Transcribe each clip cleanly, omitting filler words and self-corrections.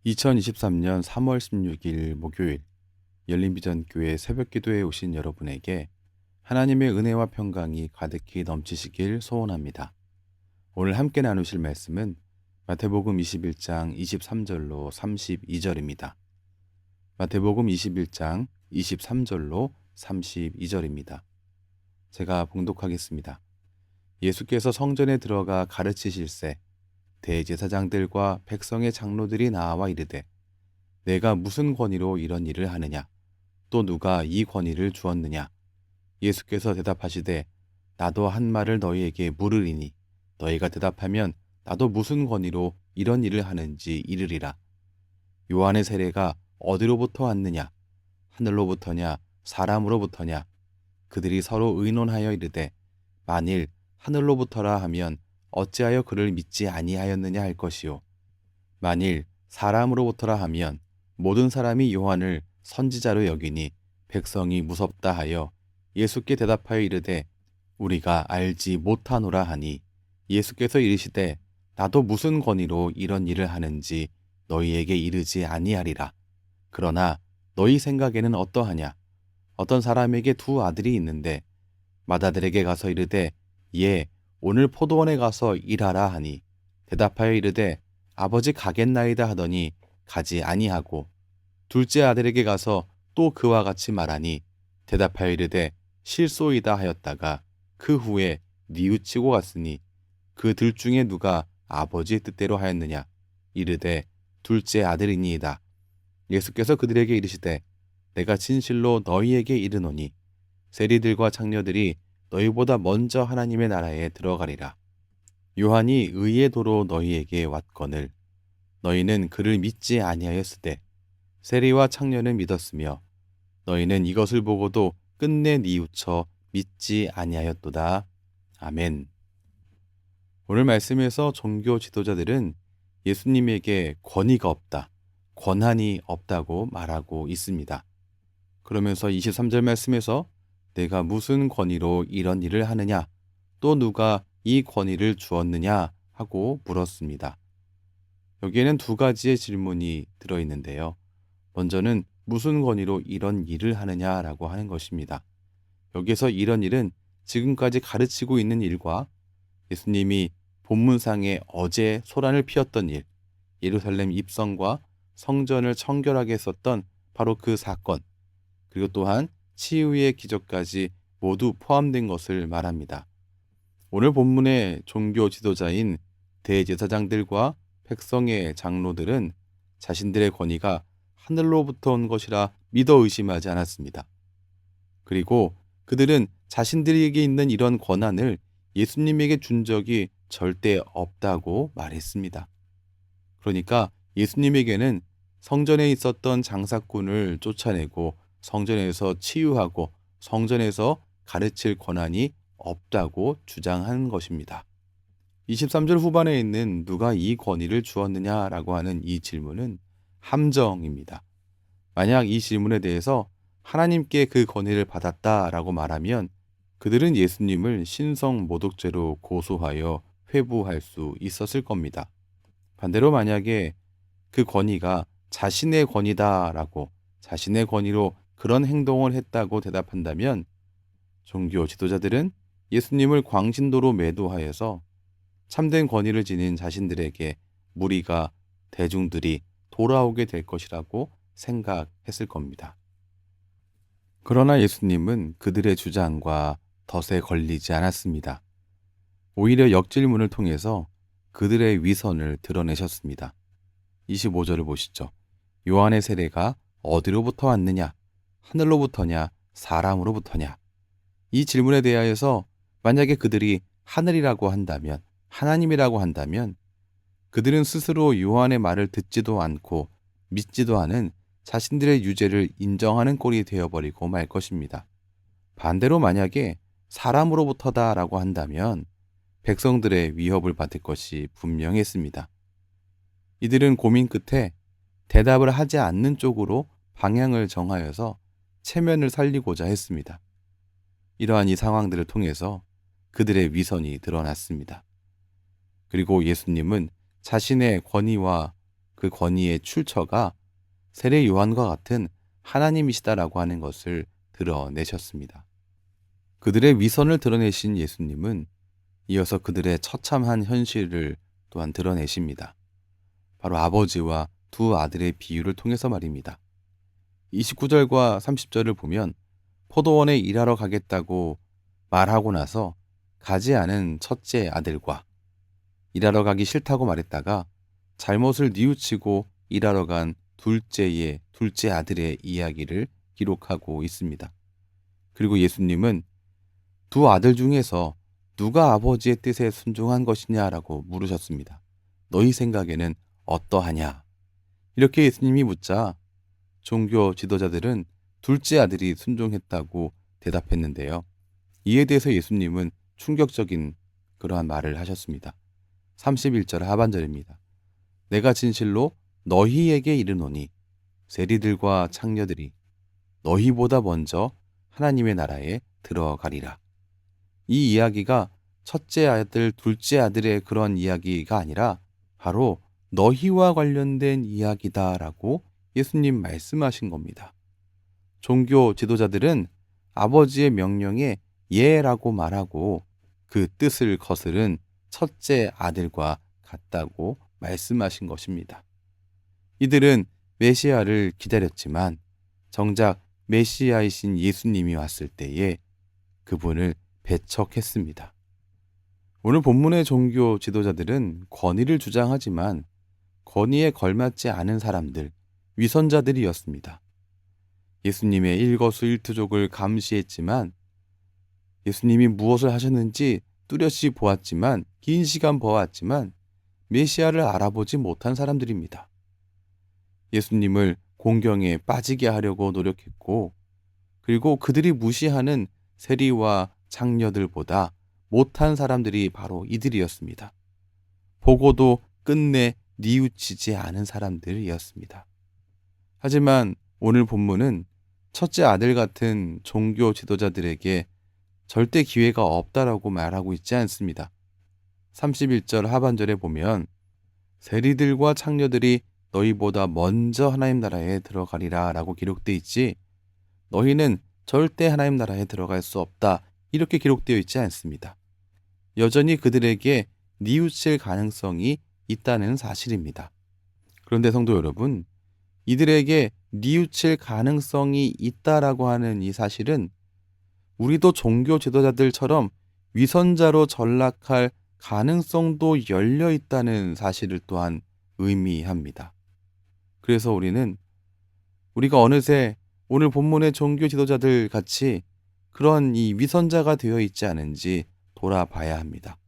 2023년 3월 16일 목요일 열린비전교회 새벽기도에 오신 여러분에게 하나님의 은혜와 평강이 가득히 넘치시길 소원합니다. 오늘 함께 나누실 말씀은 마태복음 21장 23절로 32절입니다. 마태복음 21장 23절로 32절입니다. 제가 봉독하겠습니다. 예수께서 성전에 들어가 가르치실새 대제사장들과 백성의 장로들이 나와 이르되 내가 무슨 권위로 이런 일을 하느냐? 또 누가 이 권위를 주었느냐? 예수께서 대답하시되 나도 한 말을 너희에게 물으리니 너희가 대답하면 나도 무슨 권위로 이런 일을 하는지 이르리라. 요한의 세례가 어디로부터 왔느냐? 하늘로부터냐? 사람으로부터냐? 그들이 서로 의논하여 이르되 만일 하늘로부터라 하면 어찌하여 그를 믿지 아니하였느냐 할 것이요. 만일 사람으로부터라 하면 모든 사람이 요한을 선지자로 여기니 백성이 무섭다 하여 예수께 대답하여 이르되 우리가 알지 못하노라 하니 예수께서 이르시되 나도 무슨 권위로 이런 일을 하는지 너희에게 이르지 아니하리라. 그러나 너희 생각에는 어떠하냐? 어떤 사람에게 두 아들이 있는데 맏아들에게 가서 이르되 예 오늘 포도원에 가서 일하라 하니 대답하여 이르되 아버지 가겠나이다 하더니 가지 아니하고 둘째 아들에게 가서 또 그와 같이 말하니 대답하여 이르되 실소이다 하였다가 그 후에 뉘우치고 갔으니 그 들 중에 누가 아버지의 뜻대로 하였느냐 이르되 둘째 아들이니이다. 예수께서 그들에게 이르시되 내가 진실로 너희에게 이르노니 세리들과 창녀들이 너희보다 먼저 하나님의 나라에 들어가리라. 요한이 의의 도로 너희에게 왔거늘 너희는 그를 믿지 아니하였으되 세리와 창녀는 믿었으며 너희는 이것을 보고도 끝내 뉘우쳐 믿지 아니하였도다. 아멘. 오늘 말씀에서 종교 지도자들은 예수님에게 권위가 없다, 권한이 없다고 말하고 있습니다. 그러면서 23절 말씀에서 내가 무슨 권위로 이런 일을 하느냐? 또 누가 이 권위를 주었느냐? 하고 물었습니다. 여기에는 두 가지의 질문이 들어있는데요. 먼저는 무슨 권위로 이런 일을 하느냐라고 하는 것입니다. 여기서 이런 일은 지금까지 가르치고 있는 일과 예수님이 본문상에 어제 소란을 피웠던 일, 예루살렘 입성과 성전을 청결하게 했었던 바로 그 사건, 그리고 또한 치유의 기적까지 모두 포함된 것을 말합니다. 오늘 본문의 종교 지도자인 대제사장들과 백성의 장로들은 자신들의 권위가 하늘로부터 온 것이라 믿어 의심하지 않았습니다. 그리고 그들은 자신들에게 있는 이런 권한을 예수님에게 준 적이 절대 없다고 말했습니다. 그러니까 예수님에게는 성전에 있었던 장사꾼을 쫓아내고 성전에서 치유하고 성전에서 가르칠 권한이 없다고 주장한 것입니다. 23절 후반에 있는 누가 이 권위를 주었느냐라고 하는 이 질문은 함정입니다. 만약 이 질문에 대해서 하나님께 그 권위를 받았다라고 말하면 그들은 예수님을 신성 모독죄로 고소하여 회부할 수 있었을 겁니다. 반대로 만약에 그 권위가 자신의 권위다라고 자신의 권위로 그런 행동을 했다고 대답한다면 종교 지도자들은 예수님을 광신도로 매도하여서 참된 권위를 지닌 자신들에게 무리가 대중들이 돌아오게 될 것이라고 생각했을 겁니다. 그러나 예수님은 그들의 주장과 덫에 걸리지 않았습니다. 오히려 역질문을 통해서 그들의 위선을 드러내셨습니다. 25절을 보시죠. 요한의 세례가 어디로부터 왔느냐? 하늘로부터냐? 사람으로부터냐? 이 질문에 대하여서 만약에 그들이 하늘이라고 한다면, 하나님이라고 한다면 그들은 스스로 요한의 말을 듣지도 않고 믿지도 않은 자신들의 유죄를 인정하는 꼴이 되어버리고 말 것입니다. 반대로 만약에 사람으로부터다라고 한다면 백성들의 위협을 받을 것이 분명했습니다. 이들은 고민 끝에 대답을 하지 않는 쪽으로 방향을 정하여서 체면을 살리고자 했습니다. 이러한 이 상황들을 통해서 그들의 위선이 드러났습니다. 그리고 예수님은 자신의 권위와 그 권위의 출처가 세례 요한과 같은 하나님이시다라고 하는 것을 드러내셨습니다. 그들의 위선을 드러내신 예수님은 이어서 그들의 처참한 현실을 또한 드러내십니다. 바로 아버지와 두 아들의 비유를 통해서 말입니다. 29절과 30절을 보면 포도원에 일하러 가겠다고 말하고 나서 가지 않은 첫째 아들과 일하러 가기 싫다고 말했다가 잘못을 뉘우치고 일하러 간 둘째 아들의 이야기를 기록하고 있습니다. 그리고 예수님은 두 아들 중에서 누가 아버지의 뜻에 순종한 것이냐라고 물으셨습니다. 너희 생각에는 어떠하냐? 이렇게 예수님이 묻자 종교 지도자들은 둘째 아들이 순종했다고 대답했는데요. 이에 대해서 예수님은 충격적인 그러한 말을 하셨습니다. 31절 하반절입니다. 내가 진실로 너희에게 이르노니 세리들과 창녀들이 너희보다 먼저 하나님의 나라에 들어가리라. 이 이야기가 첫째 아들, 둘째 아들의 그런 이야기가 아니라 바로 너희와 관련된 이야기다라고 예수님 말씀하신 겁니다. 종교 지도자들은 아버지의 명령에 예라고 말하고 그 뜻을 거스른 첫째 아들과 같다고 말씀하신 것입니다. 이들은 메시아를 기다렸지만 정작 메시아이신 예수님이 왔을 때에 그분을 배척했습니다. 오늘 본문의 종교 지도자들은 권위를 주장하지만 권위에 걸맞지 않은 사람들, 위선자들이었습니다. 예수님의 일거수일투족을 감시했지만 예수님이 무엇을 하셨는지 뚜렷이 보았지만 긴 시간 보았지만 메시아를 알아보지 못한 사람들입니다. 예수님을 공경에 빠지게 하려고 노력했고 그리고 그들이 무시하는 세리와 창녀들보다 못한 사람들이 바로 이들이었습니다. 보고도 끝내 뉘우치지 않은 사람들이었습니다. 하지만 오늘 본문은 첫째 아들 같은 종교 지도자들에게 절대 기회가 없다라고 말하고 있지 않습니다. 31절 하반절에 보면 세리들과 창녀들이 너희보다 먼저 하나님 나라에 들어가리라 라고 기록되어 있지 너희는 절대 하나님 나라에 들어갈 수 없다 이렇게 기록되어 있지 않습니다. 여전히 그들에게 뉘우칠 가능성이 있다는 사실입니다. 그런데 성도 여러분, 이들에게 뉘우칠 가능성이 있다라고 하는 이 사실은 우리도 종교 지도자들처럼 위선자로 전락할 가능성도 열려 있다는 사실을 또한 의미합니다. 그래서 우리가 어느새 오늘 본문의 종교 지도자들 같이 그런 이 위선자가 되어 있지 않은지 돌아봐야 합니다.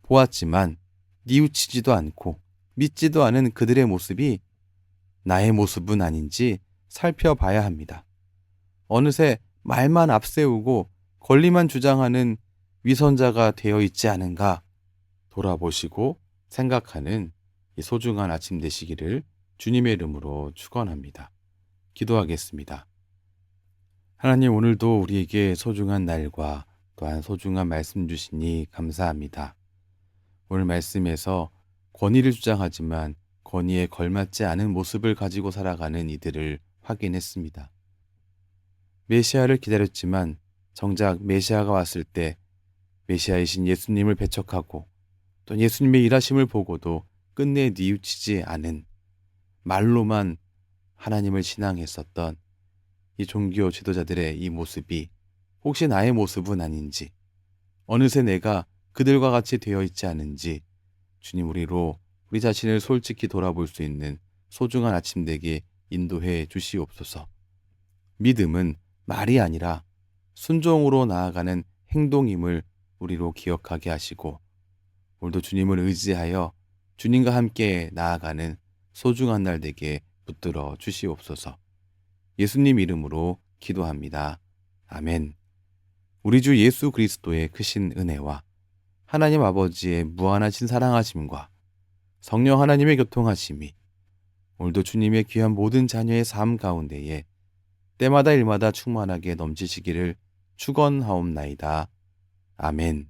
보았지만 뉘우치지도 않고 믿지도 않은 그들의 모습이 나의 모습은 아닌지 살펴봐야 합니다. 어느새 말만 앞세우고 권리만 주장하는 위선자가 되어 있지 않은가 돌아보시고 생각하는 이 소중한 아침 되시기를 주님의 이름으로 축원합니다. 기도하겠습니다. 하나님, 오늘도 우리에게 소중한 날과 또한 소중한 말씀 주시니 감사합니다. 오늘 말씀에서 권위를 주장하지만 권위에 걸맞지 않은 모습을 가지고 살아가는 이들을 확인했습니다. 메시아를 기다렸지만 정작 메시아가 왔을 때 메시아이신 예수님을 배척하고 또 예수님의 일하심을 보고도 끝내 뉘우치지 않은 말로만 하나님을 신앙했었던 이 종교 지도자들의 이 모습이 혹시 나의 모습은 아닌지 어느새 내가 그들과 같이 되어 있지 않은지 주님 우리 자신을 솔직히 돌아볼 수 있는 소중한 아침 되게 인도해 주시옵소서. 믿음은 말이 아니라 순종으로 나아가는 행동임을 우리로 기억하게 하시고 오늘도 주님을 의지하여 주님과 함께 나아가는 소중한 날 되게 붙들어 주시옵소서. 예수님 이름으로 기도합니다. 아멘. 우리 주 예수 그리스도의 크신 은혜와 하나님 아버지의 무한하신 사랑하심과 성령 하나님의 교통하심이 오늘도 주님의 귀한 모든 자녀의 삶 가운데에 때마다 일마다 충만하게 넘치시기를 축원하옵나이다. 아멘.